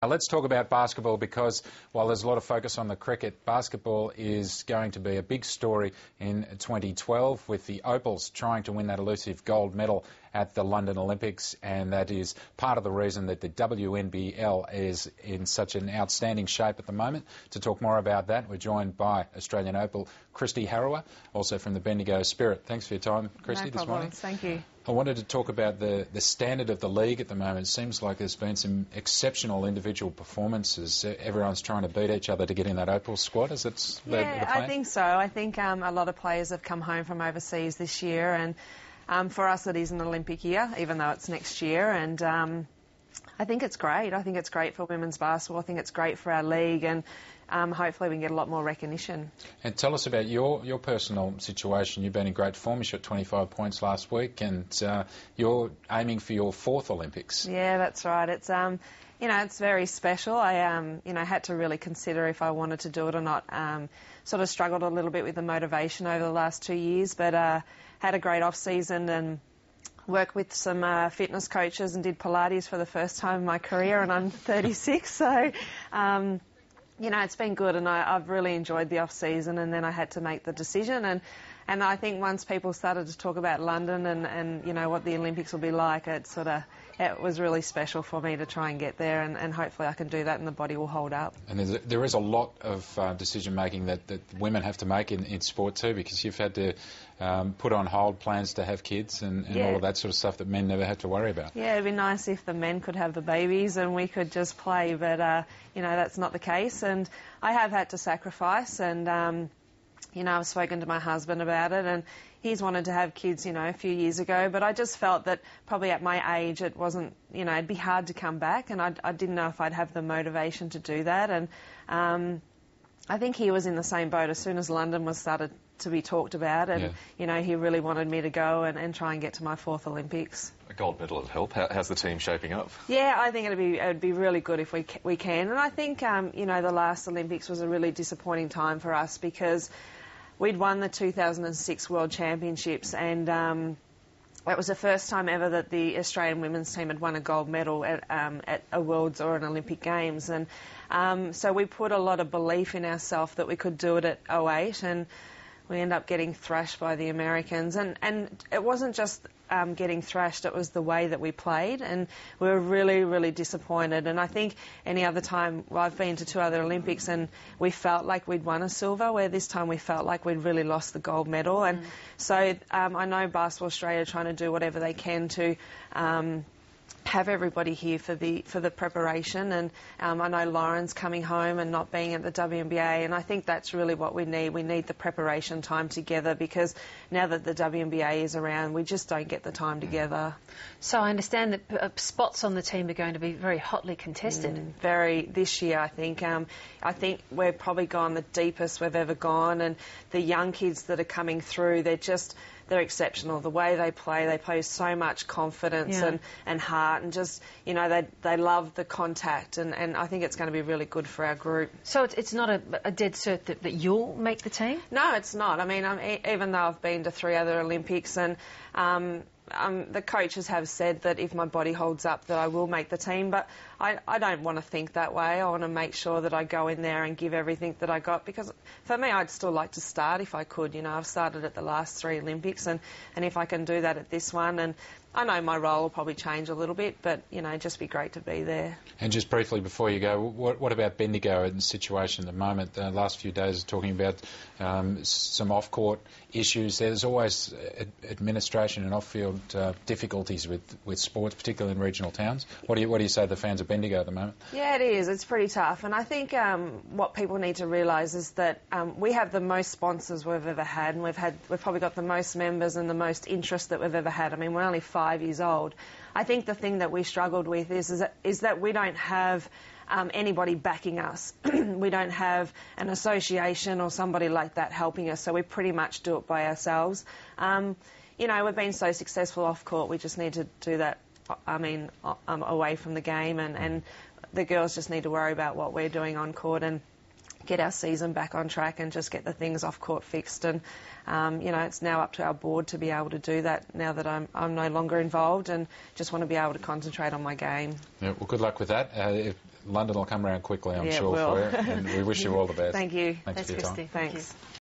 Now let's talk about basketball, because while there's a lot of focus on the cricket, basketball is going to be a big story in 2012, with the Opals trying to win that elusive gold medal at the London Olympics, and that is part of the reason that the WNBL is in such an outstanding shape at the moment. To talk more about that, we're joined by Australian Opal Kristi Harrower, also from the Bendigo Spirit. Thanks for your time, Kristi, this morning. Thank you. I wanted to talk about the standard of the league at the moment. It seems like there's been some exceptional individual performances. Everyone's trying to beat each other to get in that Opal squad. Is that the plan? I think so. I think a lot of players have come home from overseas this year, and for us it is an Olympic year, even though it's next year. And I think it's great. I think it's great for women's basketball. I think it's great for our league, and hopefully we can get a lot more recognition. And tell us about your personal situation. You've been in great form. You shot 25 points last week, and you're aiming for your 4th Olympics. Yeah, that's right. It's it's very special. I had to really consider if I wanted to do it or not. Sort of struggled a little bit with the motivation over the last 2 years, but had a great off season and worked with some fitness coaches and did Pilates for the first time in my career, and I'm 36, so it's been good, and I've really enjoyed the off-season, and then I had to make the decision. And I think once people started to talk about London and what the Olympics will be like, it was really special for me to try and get there, and hopefully I can do that and the body will hold up. And there is a lot of decision-making that women have to make in sport too, because you've had to put on hold plans to have kids and all of that sort of stuff that men never had to worry about. Yeah, it'd be nice if the men could have the babies and we could just play, but that's not the case, and I have had to sacrifice, and I've spoken to my husband about it, and he's wanted to have kids, a few years ago, but I just felt that probably at my age it wasn't, it'd be hard to come back, and I didn't know if I'd have the motivation to do that. And I think he was in the same boat as soon as London was started to be talked about, and he really wanted me to go and try and get to my 4th Olympics. A gold medal would help. How's the team shaping up? Yeah, I think it'd be really good if we can, and I think the last Olympics was a really disappointing time for us, because we'd won the 2006 World Championships, and it was the first time ever that the Australian women's team had won a gold medal at a Worlds or an Olympic Games. And so we put a lot of belief in ourselves that we could do it at 08, and we ended up getting thrashed by the Americans. And it wasn't just getting thrashed, it was the way that we played, and we were really, really disappointed. And I think any other time, I've been to 2 other Olympics and we felt like we'd won a silver, where this time we felt like we'd really lost the gold medal. And so I know Basketball Australia are trying to do whatever they can to have everybody here for the preparation, and I know Lauren's coming home and not being at the WNBA, and I think that's really what we need. We need the preparation time together, because now that the WNBA is around, we just don't get the time together. So I understand that spots on the team are going to be very hotly contested. This year, I think. I think we've probably gone the deepest we've ever gone, and the young kids that are coming through, they're exceptional. The way they play with so much confidence and heart, and just, they love the contact, and I think it's going to be really good for our group. So it's not a dead cert that you'll make the team? No, it's not. I mean, even though I've been to 3 other Olympics, and the coaches have said that if my body holds up that I will make the team, but I don't want to think that way. I want to make sure that I go in there and give everything that I got, because for me I'd still like to start if I could. I've started at the last 3 Olympics, and if I can do that at this one, and I know my role will probably change a little bit, but, just be great to be there. And just briefly before you go, what about Bendigo and the situation at the moment? The last few days are talking about some off-court issues. There's always administration and off-field difficulties with sports, particularly in regional towns. What do you say to the fans of Bendigo at the moment? Yeah, it is. It's pretty tough. And I think what people need to realise is that we have the most sponsors we've ever had, and we've probably got the most members and the most interest that we've ever had. I mean, we're only 5 years old. I think the thing that we struggled with is that we don't have anybody backing us. We don't have an association or somebody like that helping us, so we pretty much do it by ourselves. We've been so successful off court, we just need to do that, away from the game, and the girls just need to worry about what we're doing on court and get our season back on track and just get the things off court fixed. And it's now up to our board to be able to do that now that I'm no longer involved, and just want to be able to concentrate on my game. Yeah, well, good luck with that. London will come around quickly, I'm Yeah, it sure, will. for you. And we wish you all the best. Thank you. Thanks for your time. Kristi. Thanks.